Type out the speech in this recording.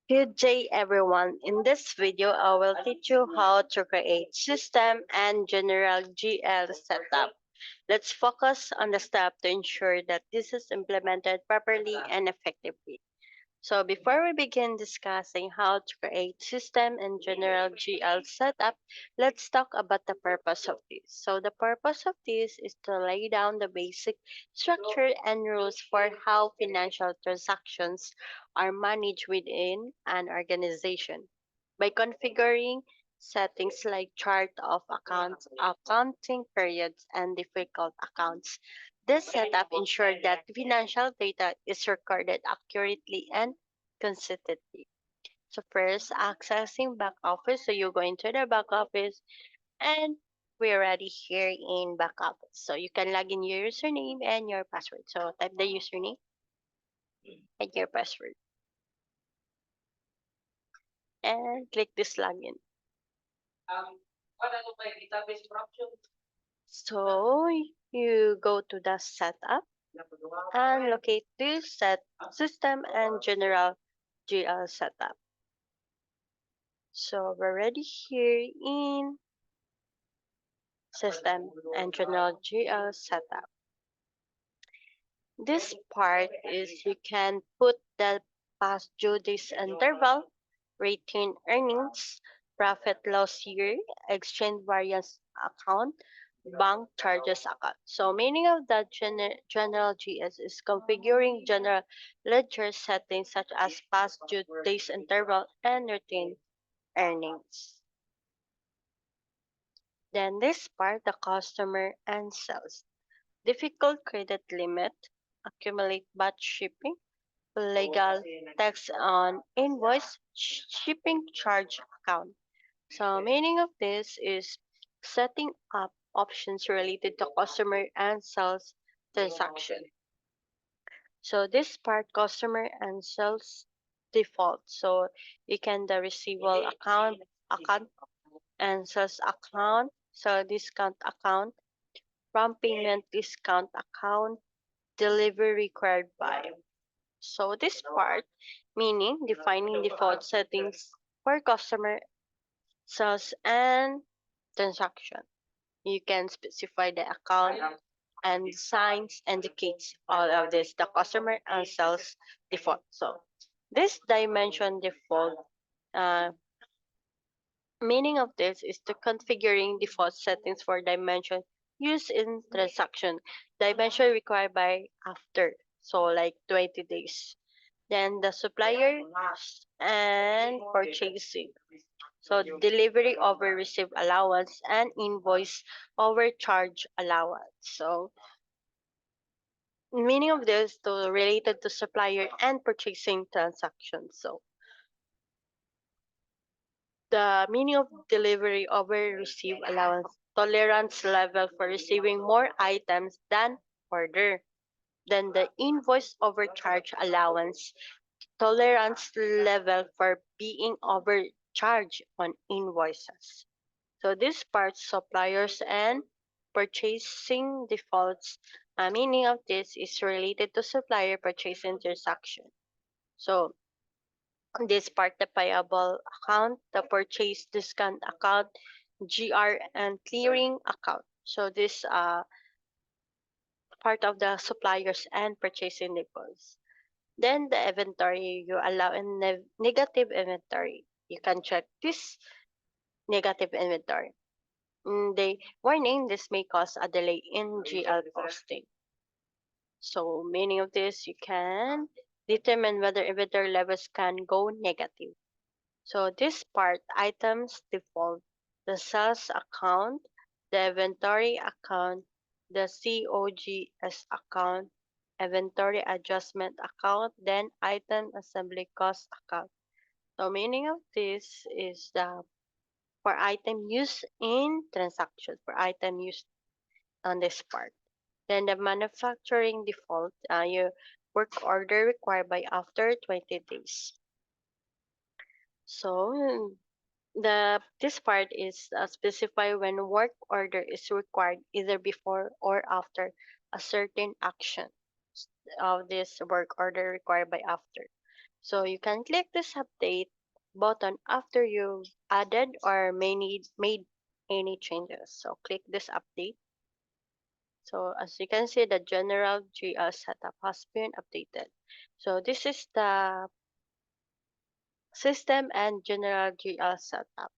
Good day everyone. In this video, I will teach you how to create system and general GL setup. Let's focus on the step to ensure that this is implemented properly and effectively. So before we begin discussing how to create system and general GL setup, let's talk about the purpose of this. So the purpose of this is to lay down the basic structure and rules for how financial transactions are managed within an organization. By configuring settings like chart of accounts, accounting periods, and difficult accounts, this setup ensures that financial data is recorded accurately and consistently. So first, accessing back office. So you go into the back office and we're already here in back office. So you can log in your username and your password. So type the username and your password and click this login. So you go to the setup and locate this set system and general GL setup. So we're already here in system and general GL setup. This part is you can put the past due days interval, retained earnings, profit loss year, exchange variance account, bank charges account. So meaning of the general GS is configuring general ledger settings such as past due days interval and retained earnings. Then this part, the customer and sales. Difficult credit limit, accumulate batch shipping, legal tax on invoice, shipping charge account. So meaning of this is setting up options related to customer and sales transaction. So this part customer and sales default. So you can the receivable account and sales account. So discount account, prompt payment discount account, delivery required by. So this part, meaning defining default settings for customer sales and transaction. You can specify the account and signs indicates all of this, the customer and sales default. So this dimension default, uh, meaning of this is to configuring default settings for dimension used in transaction. Dimension required by after, so like 20 days. Then the supplier and purchasing. So delivery over receive allowance and invoice over charge allowance. So meaning of this to related to supplier and purchasing transactions. So the meaning of delivery over receive allowance, tolerance level for receiving more items than order. Then the invoice overcharge allowance, tolerance level for being overcharged on invoices. So this part, suppliers and purchasing defaults, meaning of this is related to supplier purchasing transaction. So this part, the payable account, the purchase discount account, GR and clearing account. So this part of the suppliers and purchasing defaults. Then the inventory, you allow a negative inventory. You can check this negative inventory. The warning, this may cause a delay in GL posting. So meaning of this, you can determine whether inventory levels can go negative. So this part, items default, the sales account, the inventory account, the COGS account, inventory adjustment account, then item assembly cost account. So meaning of this is the for item used in transaction, for item used on this part. Then the manufacturing default, your work order required by after 20 days. So the this part is specify when work order is required either before or after a certain action of this work order required by after. So you can click this update button after you've added or made any changes. So click this update. So as you can see, the general GL setup has been updated. So this is the system and general GL setup.